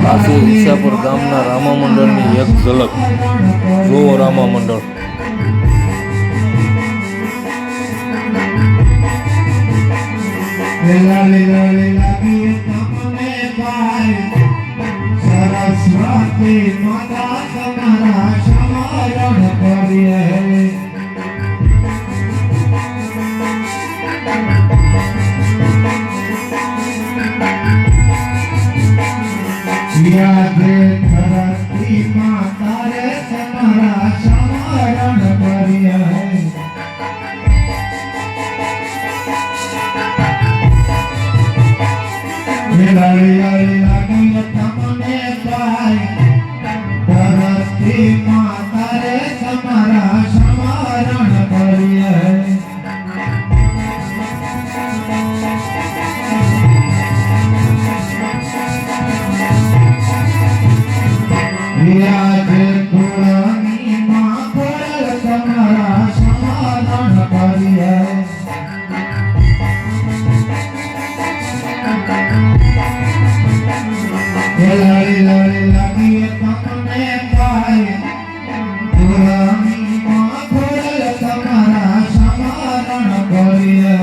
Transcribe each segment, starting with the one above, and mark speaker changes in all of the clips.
Speaker 1: આ છે વિસાપુર ગામના રામા મંડળની એક ઝલક. જુઓ રામા મંડળ.
Speaker 2: સરસ્વતી માતા તમારા સમરણ કરીએ યાદે ધરતી માતા રે તમારા સમરણ કરીએ લાલી લાગી તમને પાય ધરતી માતા રે તમારા સમરણ કરીએ યાદે કુળની માં કુળ તમારા સમરણ કરીએ લાલી લાલી લાગી તમને પાય કુળની માં કુળ તમારા સમરણ કરીએ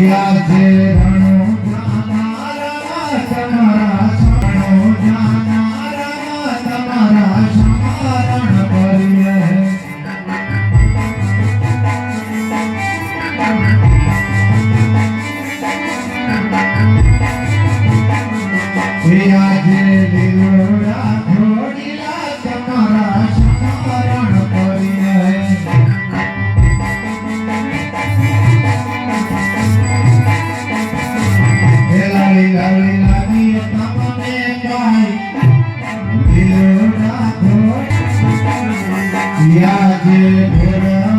Speaker 2: યાદે રણો જાનારા તમારા રણો જાનારા તમારા સમરણ કરીએ યાદે લીલોડા ઘોડીલા તમારા સમરણ કરીએ લાલી લાલી લાગી તમને પાય લીલોડા ઘોડી યાદે ભોળા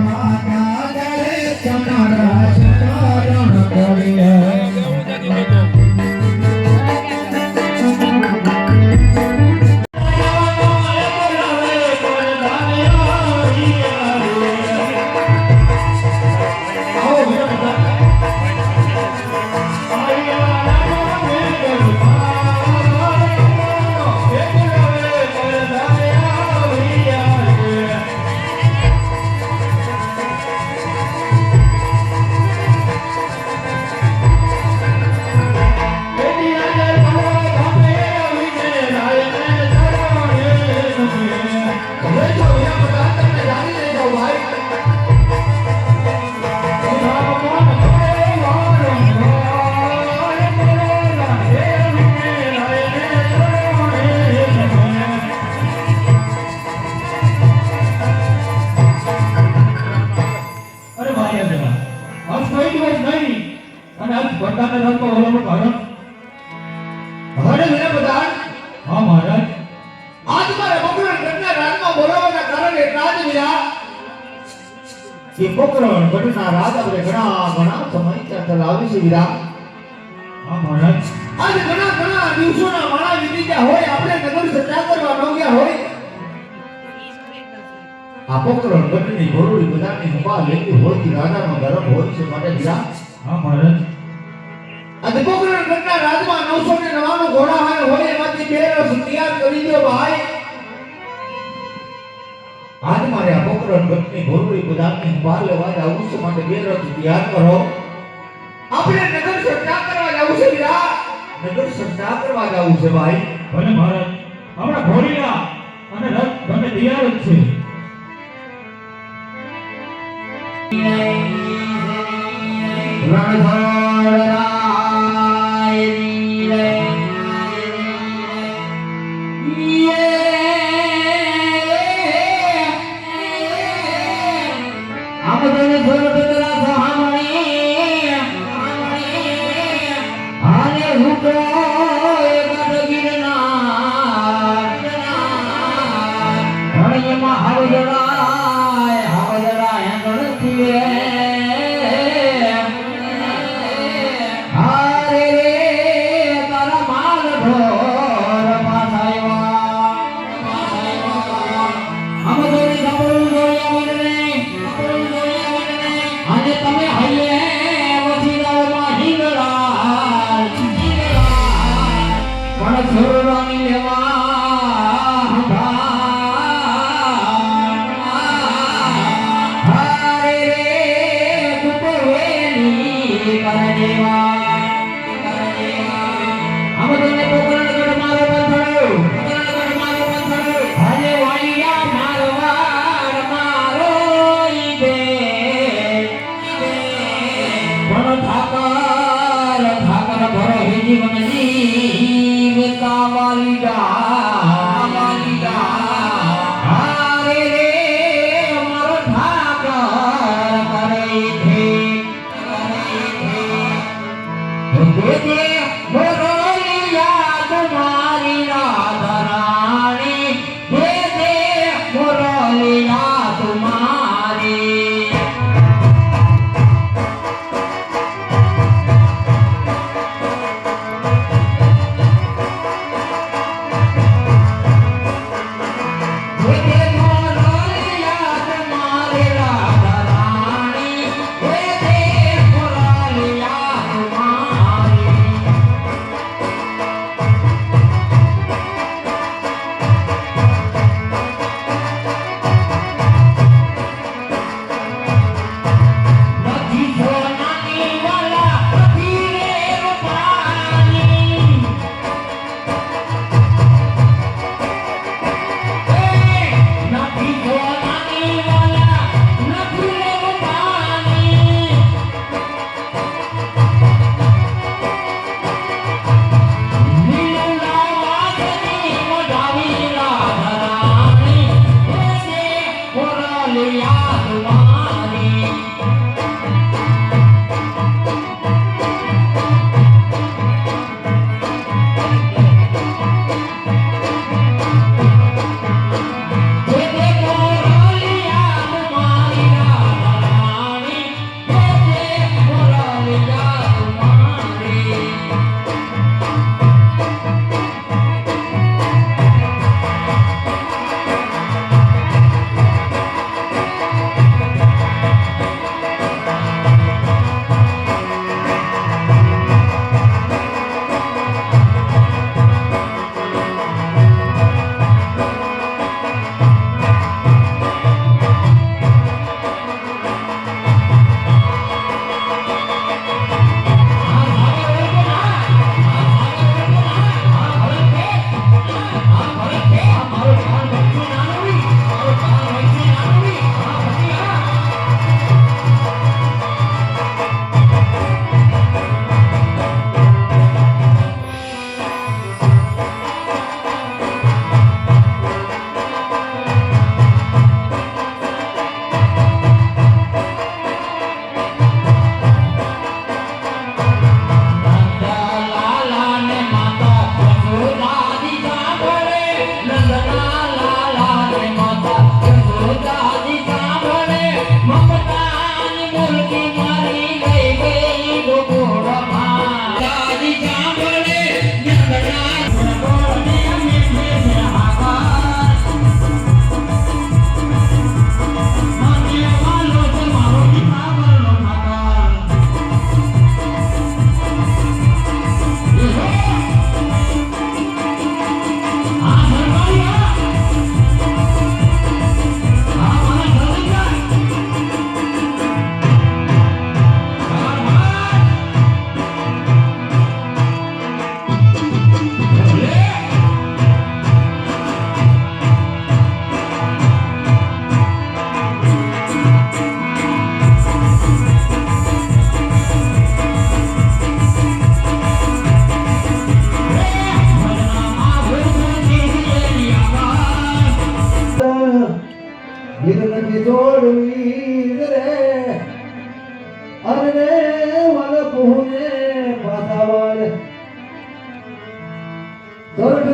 Speaker 2: દાદા તમારા સમરણ કરીએ પોકરણ ઘટના રાત આપણે ઘણા સમય ચલાવી છે વિરા હા મહારાજ આજે ઘણા દિવસોના માળા વીતી ગયા હોય આપણે નગર સત્યા કરવા ન ગયા હોય આ પોકરણ ઘટની ગોરુડી બધાની સંભાળ લેતી હોય કે રાજાનો ધર્મ હોય છે માટે વિરા હા મહારાજ આજે પોકરણ ઘટના રાજમાં 999 ઘોડા હોય એમાંથી બે રસ તૈયાર કરી દો ભાઈ આજ મારે આ પોકરણ ઘટની ગોરુડી બધાની સંભાળ લેવા જાવું છે માટે બે રસ તૈયાર કરો આપણે નગર સત્યા કરવા જાવું છે વિરા નગર સત્યા કરવા જાવું છે ભાઈ ભલે મહારાજ આપણા ઘોડીલા અને રથ બંને તૈયાર જ છે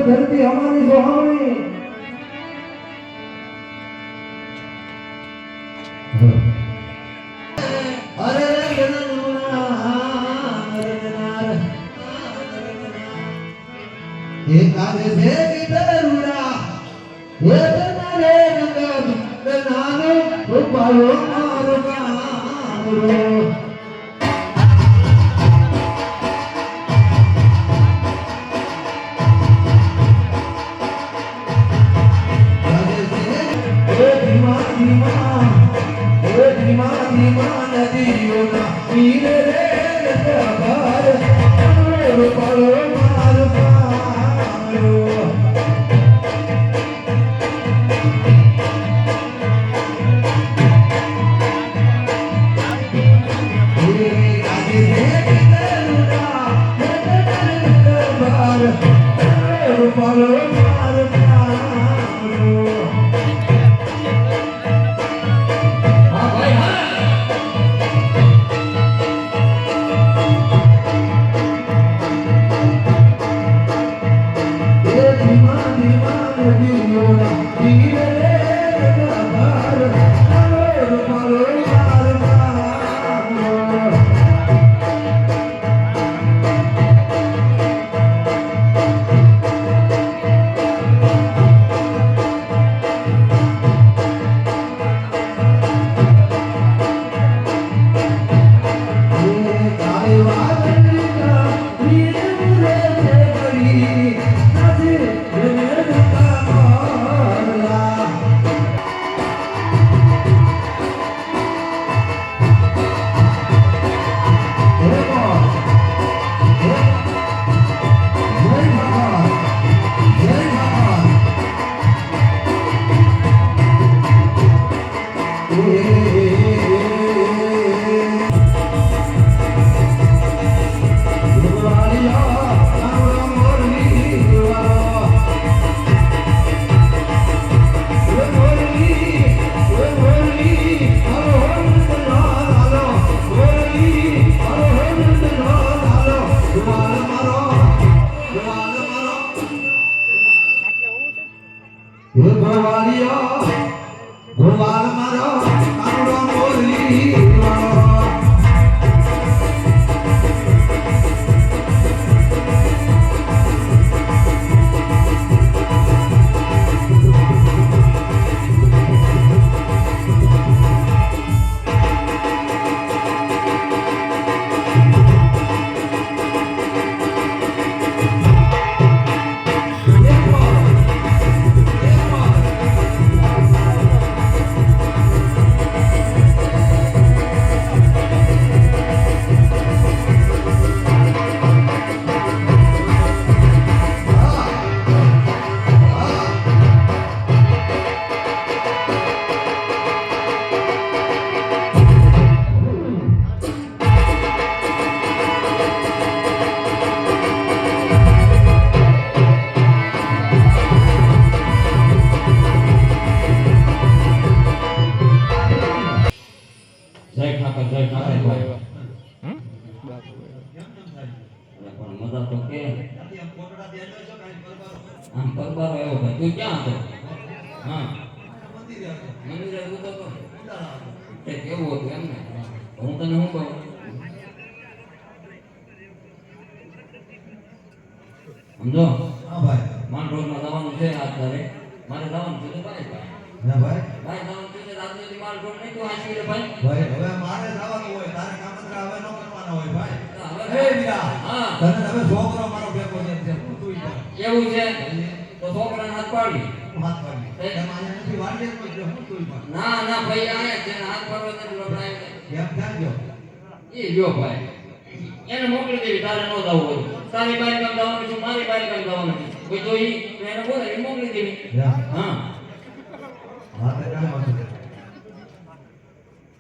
Speaker 2: धरती हमारी सुहावनी अरे एकादे से कितरुरा ये तनारे नंद नानो रूपालो मारुका धीमा ધીમા નદીઓના તીરે રે રતભાર રૂપાળો માર પાયો ભગવાન મારો કાનુડો મોરલી
Speaker 1: મજા તો કે આમ પરબારો આવ્યો ભાઈ તું ક્યાં હતો હા મંદિરે હતો તો તે કેવું હતું એમ ને હું તને શું કહું સમજો
Speaker 2: હા ભાઈ
Speaker 1: માન રોડમાં જવાનું છે આજ તારે મારે જવાનું છે તો ભાઈ
Speaker 2: ના ભાઈ
Speaker 1: ભાઈ જવાનું છે રાજનીતિ માલ રોડ નહીં તું આશી રે ભાઈ
Speaker 2: ભાઈ હવે મારે જવાનું હોય તારે કામંત્રા હવે ન કરવાના હોય ભાઈ
Speaker 1: હવે
Speaker 2: એ વીરા
Speaker 1: હા
Speaker 2: તને હવે છોકરો મારો ભેગો છે તું
Speaker 1: કેવું છે તો છોકરાને હાથ પાડી
Speaker 2: હાથ પાડી એમ આયા નથી વાડે કોઈ જો હું તું
Speaker 1: ના ના ભાઈ આયા છે હાથ પાડવા નથી લબડાય
Speaker 2: એમ જાણજો
Speaker 1: એ જો ભાઈ એને મોકલી દેવી તારે ન જવું હોય તારી બાઈ કામ જવાનું છે મારી બાઈ કામ જવાનું છે કોઈ તો ઈ તો એને બોલે એ મોકલી દેવી હા
Speaker 2: હાથે કામ હતું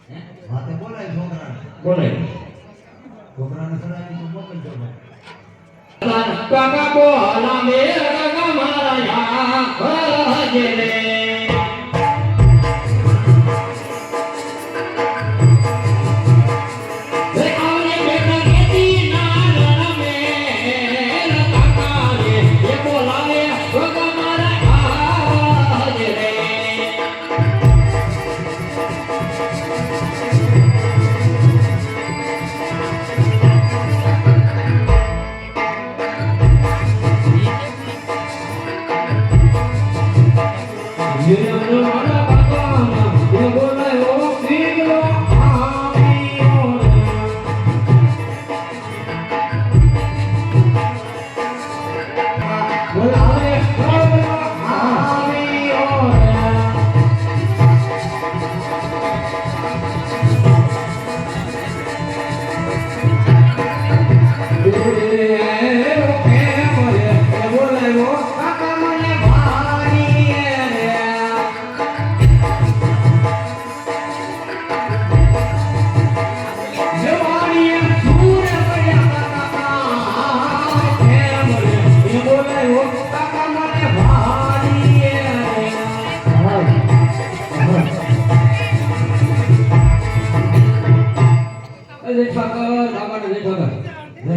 Speaker 1: હે
Speaker 2: હાથે બોલાય છોકરાને
Speaker 1: બોલે
Speaker 2: છોકરાને સડાવી તો મોકલજો ભાઈ
Speaker 1: કાકા બોલા મેરા મારા યા હજે રે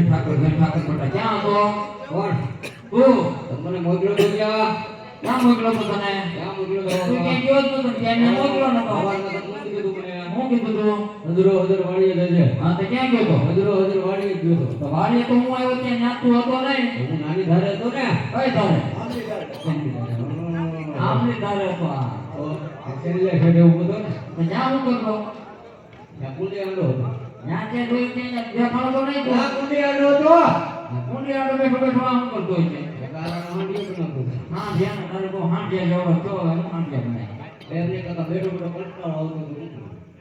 Speaker 1: ક્યાં હતો?
Speaker 3: કોણ?
Speaker 1: તું
Speaker 3: તમને મોકલો તો ક્યાં?
Speaker 1: ક્યાં મોકલો તો તને?
Speaker 3: ક્યાં મોકલો તો?
Speaker 1: તું ક્યાં ગયો જ નતો, ક્યાં મેં મોકલો નતો.
Speaker 3: સવારમાં તો શું કીધું મને?
Speaker 1: હું કીધું તું?
Speaker 3: હજરો હજર વાળીએ જજે.
Speaker 1: હા તો ક્યાં ગયો તો?
Speaker 3: હજરો હજર વાળીએ જ ગયો તો.
Speaker 1: તો વાડીએ તો હું આવ્યો ત્યાં નાતું હતો નહીં.
Speaker 3: હું નાની ધારે હતો ને.
Speaker 1: કઈ તારે?
Speaker 3: આમ
Speaker 1: આમની તારે હતો આ.
Speaker 3: તો આ છેલ્લે છેડે ઊભો હતો ને.
Speaker 1: તો જ્યાં હું કરતો
Speaker 3: ત્યાં કુંડી આંડો હતો.
Speaker 1: ત્યાં જે જોઈ ત્યાં દેખાડતો નહીં તો.
Speaker 3: ત્યાં કુંડી આંડો હતો.
Speaker 1: કુંડી આડો બેઠો બેઠો આમ કરતો હોય છે.
Speaker 3: ગાળાનો હાંડિયો પણ નહોતો.
Speaker 1: હા ધ્યાન તારે તો હાંડિયા જેવો છો હું હાંડિયા બનાય.
Speaker 3: એમને કરતા બેઠો બેઠો કંટાળો આવતો હતો.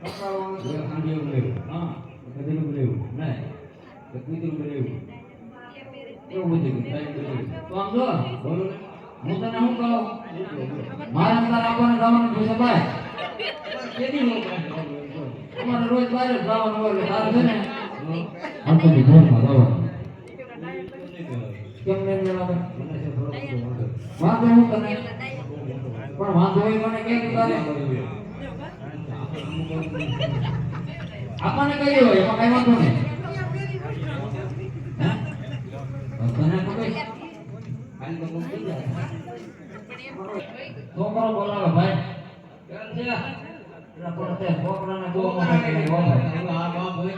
Speaker 1: કપડાં
Speaker 3: એ હાંડિયો લેવું.
Speaker 1: હા
Speaker 3: ગધેડું લેવું. નહીં. તો કૂતરું લેવું. એવું બધું ટાઈમ બધું.
Speaker 1: તો આમ જો
Speaker 3: બોલો ને.
Speaker 1: હું તને શું કહું મારા તારા આપણને જવાનું છે ભાઈ
Speaker 3: કેદી નો કાઢો.
Speaker 1: અમારે રોજ બહાર જ જવાનું હોય એટલે તારે છે ને અંતની ઘરમાં જવાનું કેમ ને મેળાવે
Speaker 3: મને છે થોડો વાંધો.
Speaker 1: વાંધો હું તને પણ વાંધો હોય મને કે તારે આપણને કઈ હોય એમાં કઈ વાંધો નહીં હે? તને ખબર
Speaker 3: કાલ તો કોણ થઈ જાય.
Speaker 1: છોકરો બોલાવે ભાઈ
Speaker 3: કેમ છે?
Speaker 1: એટલે પણ તે છોકરાને બહુ મોટા કરી બોલાવે
Speaker 3: આ બાપ હોય.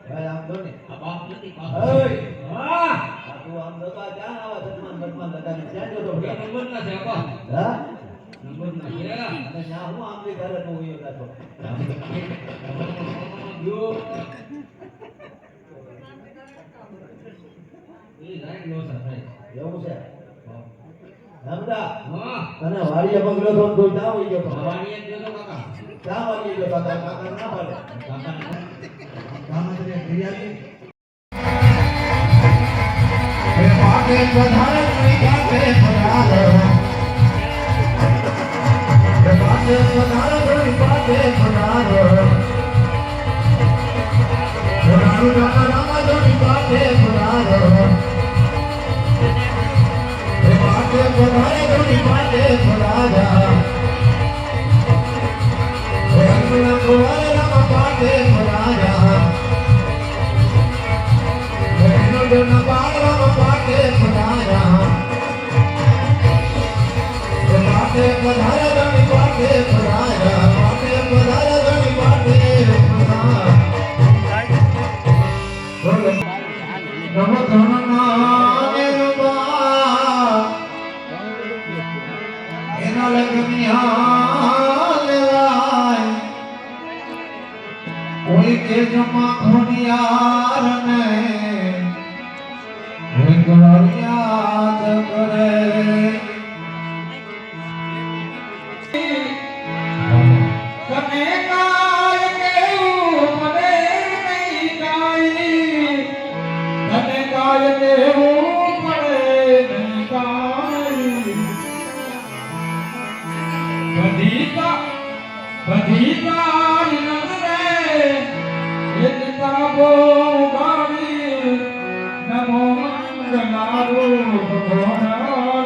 Speaker 2: ભાઈ આમ તો ને
Speaker 3: આ બાપ નથી.
Speaker 2: ઓય!
Speaker 3: હા.
Speaker 2: આ તું આમ જતા ક્યાં આવા ધર્મન લગાને ક્યાં જતો
Speaker 3: એ
Speaker 2: બેટા?
Speaker 3: નંબર ના છે આપા.
Speaker 2: હા?
Speaker 3: નંબર ના છે.
Speaker 2: અને ન્યા હું આમલી ઘરે તું ઈ જતો.
Speaker 3: જો. એ લાઈન લોસા થાય.
Speaker 2: એવું છે હમદા
Speaker 3: હા.
Speaker 2: તને વાડીએ પગલો તો તું ક્યાં હોઈ ગયો તો?
Speaker 3: વાણીએ જ જોતો કાકા.
Speaker 2: ક્યાં વાડીએ ગયો તો? તારા કાકા ના પાડે.
Speaker 3: કાકા
Speaker 2: કામતરે ક્રિયાથી એ પાકે વધારે નહીં કાકે ફરાર એ પાકે વધારે નહીં કાકે ફરાર રાણુ રામા જોની કાકે ફરાર એ પાકે વધારે નહીં કાકે ફરાર એ અંગના ગોવાલે રામા કાકે ફરાર ના પાડવા પાકે ફરાયા એ પાકે પધારા ગણી પાકે ફરાયા પાકે પધારા ગણી પાકે ફરાયા નવ ધનના એરબા એના લગનિયા લેવાય કોઈ કે જમા ખોડિયાર ને યાદ કરે તને કાય કેવું મને નહીં કાઈ તને કાય કેવું પડે નહીં કાઈ બધી તારી નજરે એક તાબો ગાડી નમો મંગલારો ભગવાન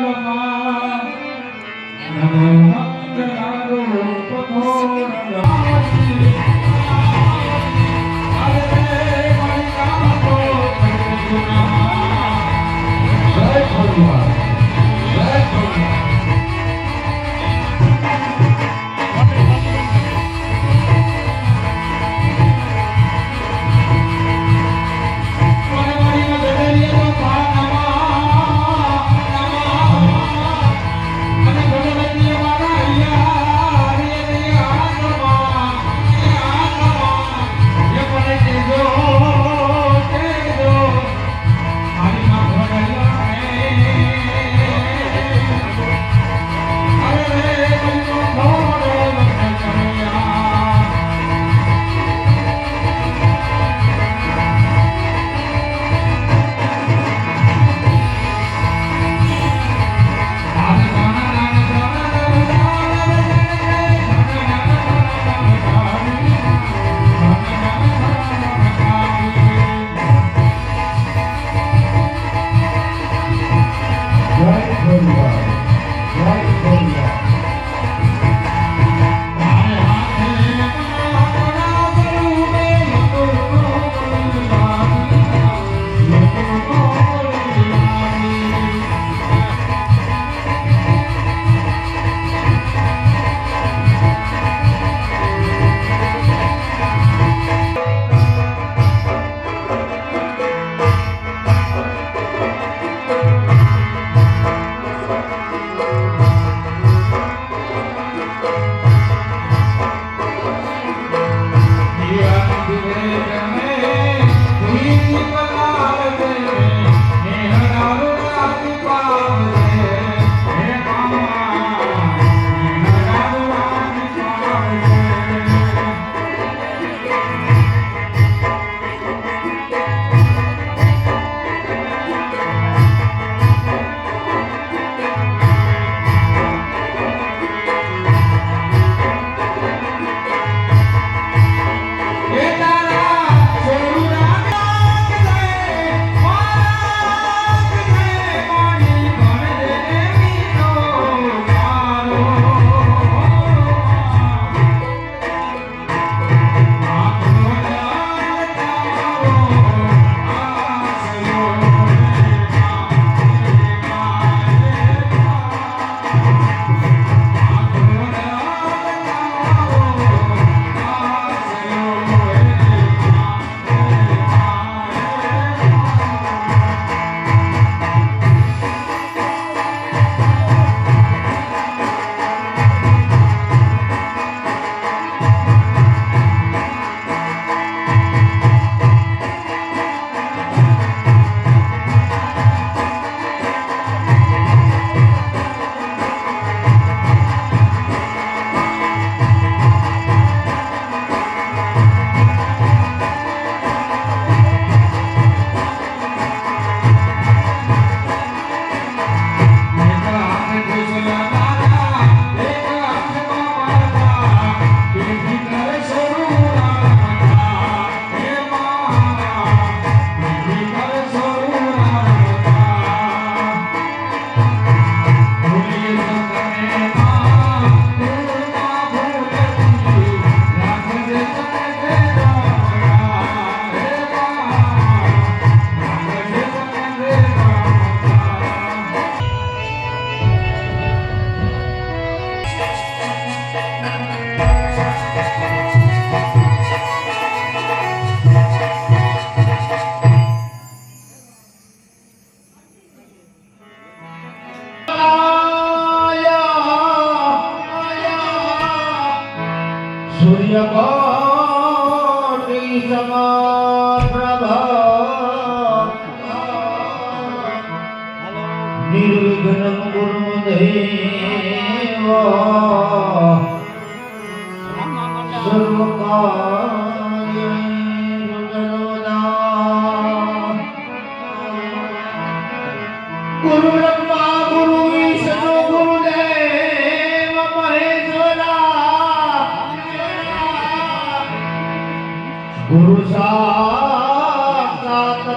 Speaker 2: ગુરુ સાક્ષાત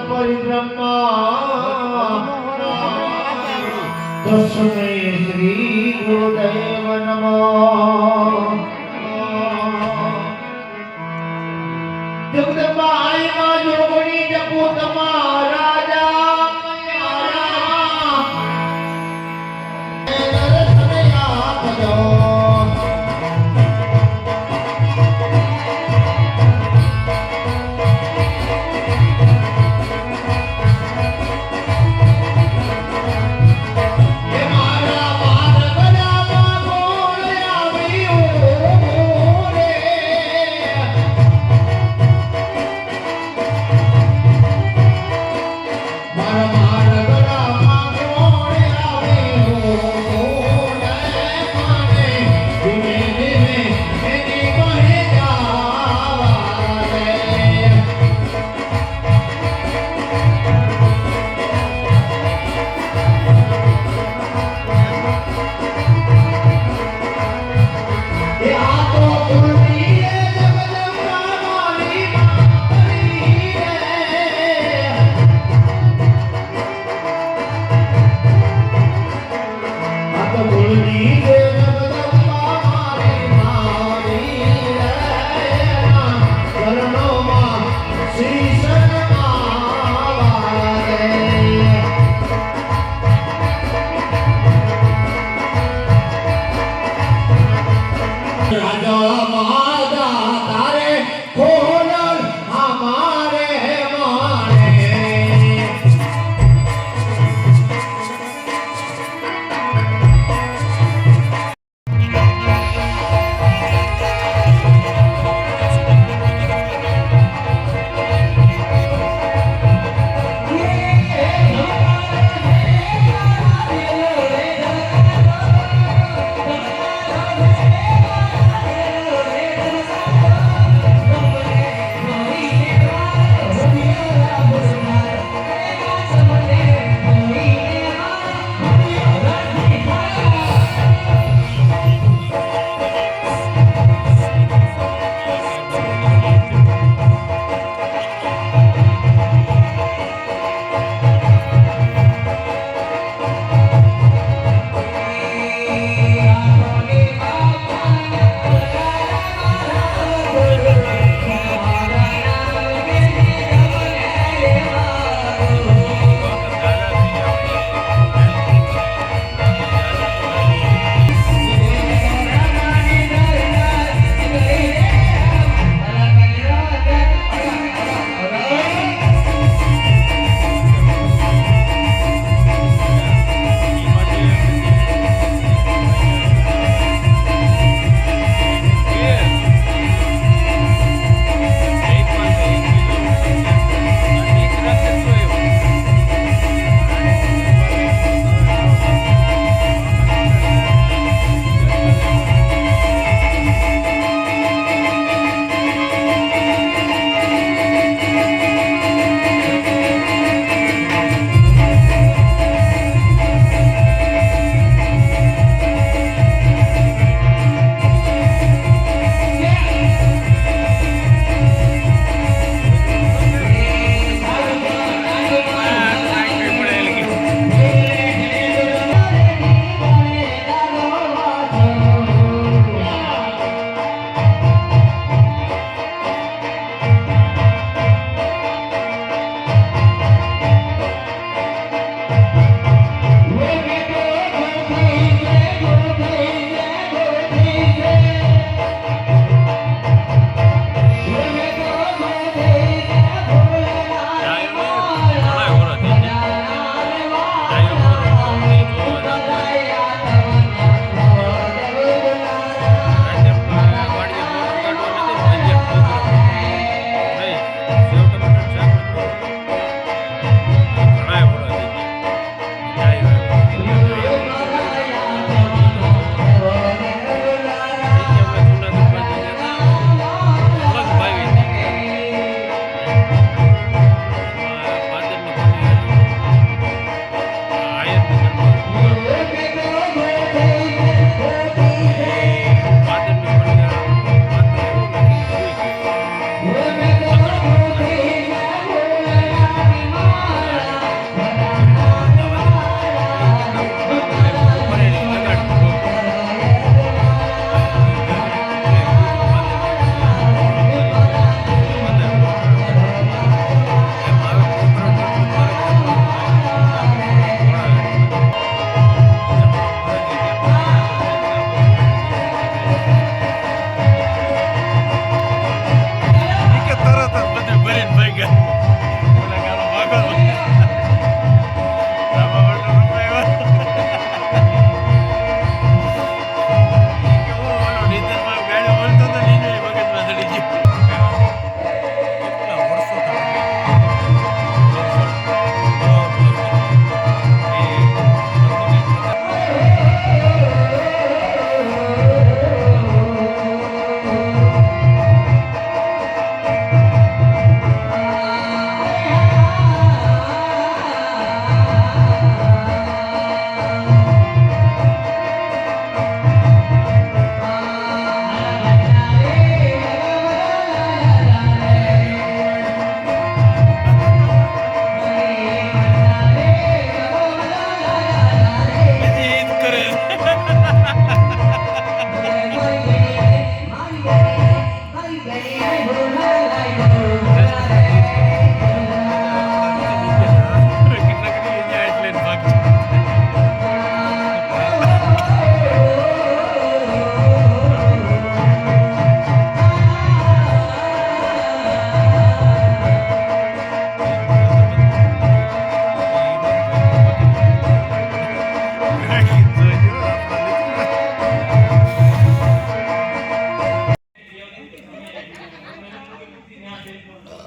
Speaker 2: પરિબ્રહ્મા તસ્મૈ શ્રી ગુરુદેવ નમઃ જગદંબા આઈમાં જોગણી જપો તમારા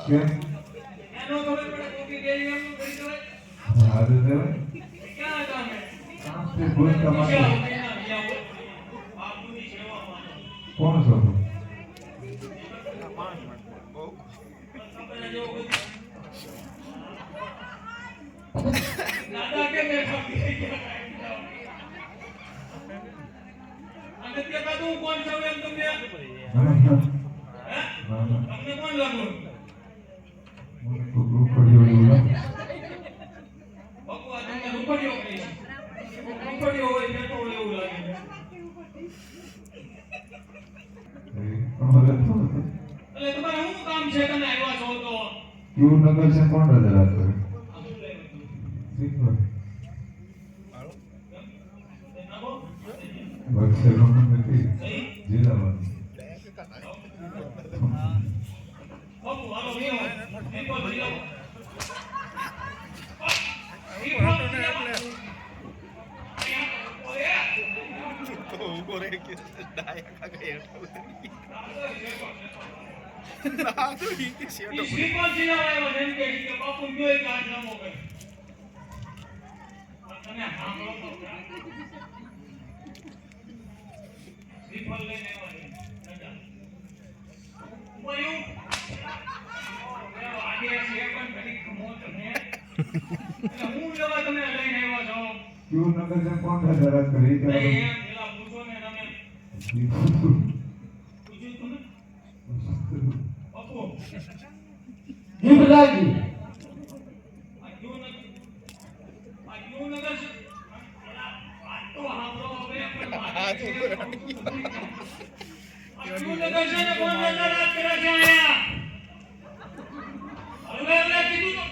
Speaker 4: કેમ
Speaker 1: એનો ખબર પડે કોકી ગઈ એમ કરી દેવાય
Speaker 4: હાજર દેવાય
Speaker 1: ક્યાં હતા અમે
Speaker 4: તે ભૂલ તમારી
Speaker 1: બાપુની સેવામાં
Speaker 4: કોણ છો તું?
Speaker 1: તમને જેવો કોઈ દાદા કે મેં ખાધી અગત્ય કાદું કોણ છો એમ તમને હે તમને કોણ લાગુ બાપુ આ તમને રૂપડીઓ કહી રૂપડીઓ હોય ને તો એવું લાગે એટલે તમારે શું કામ છે તમે આવ્યા છો તો
Speaker 4: કેવું નગર છે કોણ રજા કરે જિલ્લામાં
Speaker 1: બાપુ હાલો વેવો એક વાર લઈ આવો
Speaker 4: કેવું નગર છે કોણ રજા કરે એ
Speaker 1: પૂછો ને તમે પૂછ્યું તમે બાપુ
Speaker 3: જી પ્રધાનજી
Speaker 1: આ ક્યું નગર છે આ તો હાબરો હવે પણ આ ક્યું નગર છે ને કોણ રાત કરે છે આયા હવે કીધું તો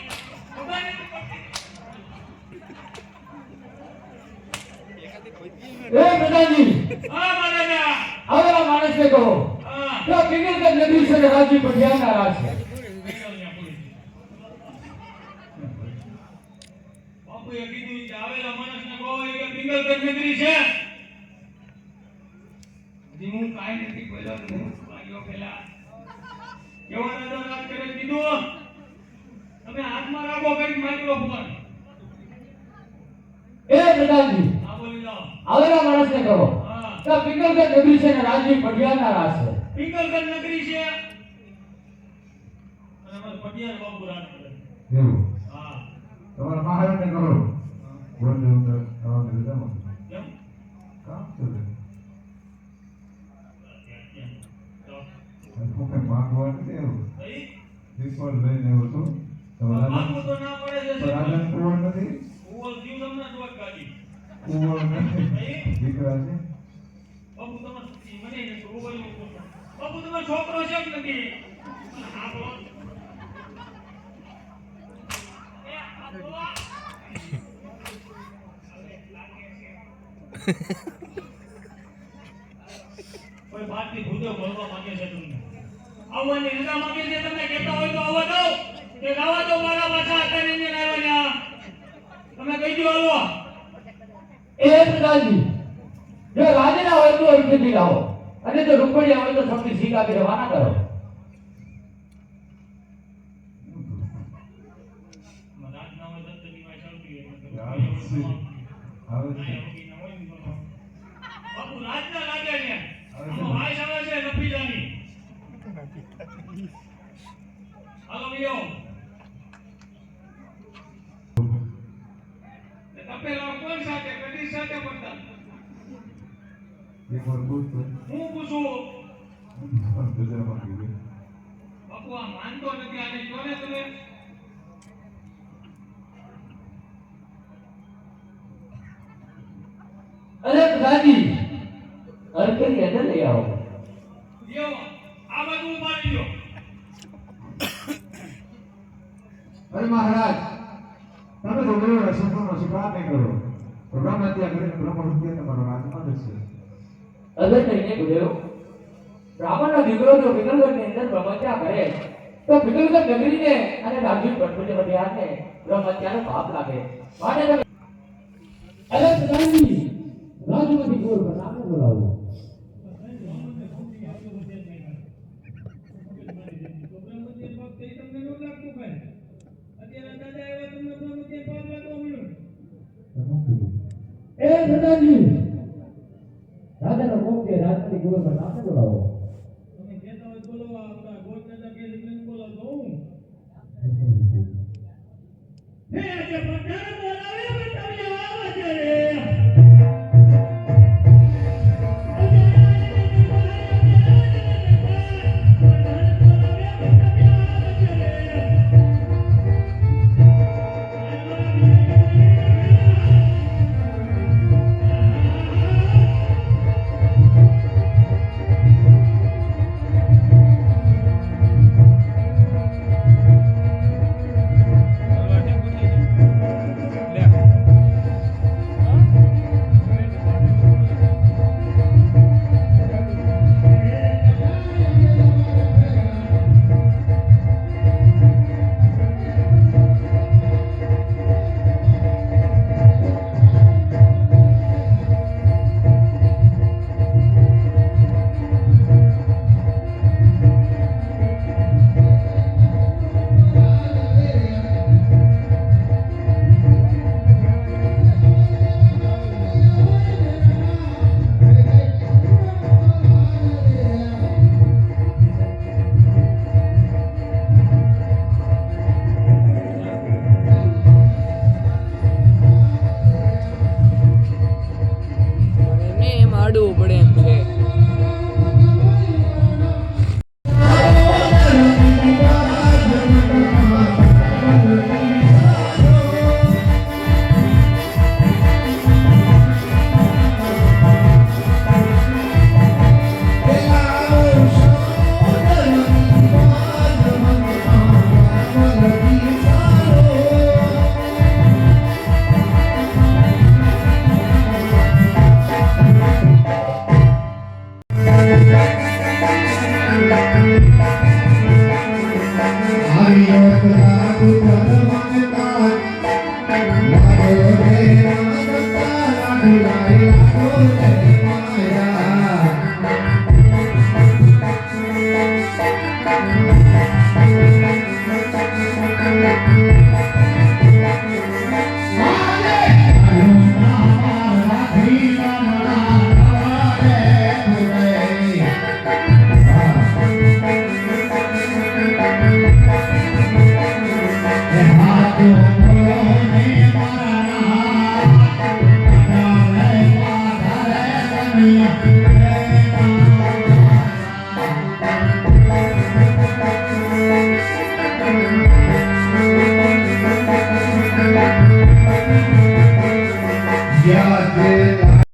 Speaker 1: ખબર નહીં
Speaker 3: એ પ્રધાનજી
Speaker 1: હા મહારાજા
Speaker 3: આવેલા માણસને કહો
Speaker 1: હા
Speaker 3: કે કિંગલગઢ નગરી છે રાજી પઢિયાના રાજ છે
Speaker 1: બાપુએ કીધું કે આવેલા માણસને કહો કે પિંગલગઢ નગરી છે હજી હું કાંઈ નથી બોલ્યો તો વાગ્યો પેલા કેવો દાદા વાત કરે કીધું તમે હાથમાં રાખો કઈ માઇક્રોફોન
Speaker 3: એ પ્રધાનજી
Speaker 1: હા બોલી જાઓ
Speaker 3: આવેલા માણસને કહો
Speaker 1: હા
Speaker 3: કે કિંગલગઢ નગરી છે રાજી પઢિયાના રાજ છે
Speaker 1: પિંગલગઢ નગરી છે અને અમારા પટિયાર બાપુ રાજ કરે
Speaker 4: એવું
Speaker 1: હા
Speaker 4: તમારા મહારાજને કરો બોલ દે હું તમારે રજામાં
Speaker 1: કેમ
Speaker 4: કામ છે રે.
Speaker 1: તો
Speaker 4: હું કઈ માંગવા નથી એવું
Speaker 1: ભાઈ
Speaker 4: શ્રીફળ લઈને આવ્યો છું તમારા
Speaker 1: બાપુ તો ના પડે છે
Speaker 4: રાજાને કુંવર નથી
Speaker 1: ઓલ જીવ તમને દોટ કાઢી
Speaker 4: કુંવર નથી દીકરા છે
Speaker 1: બાપુ તમારે મને એને તો બોલ્યું બાપુ તમારો છોકરો છે કે નથી હા બોલો કોઈ બાકી ભૂતો ભરવા માંગે છે તમને આવવાની રજા માંગે છે તમને કહેતા હોય તો આવવા દો કે ગાવા દો મારા પાછા અત્યારે એને આવ્યા તમે કહી દો હાલો
Speaker 3: એ પ્રધાનજી જો રાજીના હોય તો અર્થથી લાવો અને જો રૂપડિયા હોય તો સૌથી શીખા કે રવાના કરો
Speaker 1: રાત ના હોય દત્તની વાય ચાલતી
Speaker 4: આવે છે. આવે છે.
Speaker 1: બાપુ રાત ના લાગે ને આમાં વાય આવે છે લપી જાની હાલો વિયો તપેલા કોણ સાથે કદી સાથે પડતા
Speaker 4: એક વાર પૂછ તો
Speaker 1: હું પૂછું
Speaker 4: રજામાં કીધું
Speaker 1: બાપુ આ માનતો નથી આને કોને તમે
Speaker 3: અરે પ્રધાનજી અર્થની અંદર લઈ આવો
Speaker 1: લ્યો આ બાજુ ઉભા રહી લ્યો
Speaker 4: અરે મહારાજ તમે તો બોલો સંપૂર્ણ સ્વીકાર નહીં કરો બ્રહ્મ હત્યા કરીને બ્રહ્મ હત્યા તમારો રાજમાં જશે
Speaker 3: અગર કહીને બોલ્યો બ્રાહ્મણનો દીકરો જો પિંગલગઢની અંદર બ્રહ્મત્યા કરે તો પિંગલગઢ નગરીને અને રાજુ પટપટિયાને બ્રહ્મત્યાનો પાપ લાગે માટે તમે અરે પ્રધાનજી રાજુમાંથી ગોળ બનાવને બોલાવો
Speaker 1: તમને
Speaker 3: પ્રધાનજી રાજાનો કોમ કે રાજપતિ કુંવર પર નામે બોલાવો
Speaker 1: તમે કહેતા હોય બોલો આપણા ગોટ દાદા કે એટલે બોલાવતો હું હે આજે પઠાણ બોલાવે પણ તમે આવો છે રે
Speaker 5: એમને એમ આડવું પડે એમ છે
Speaker 2: હાથ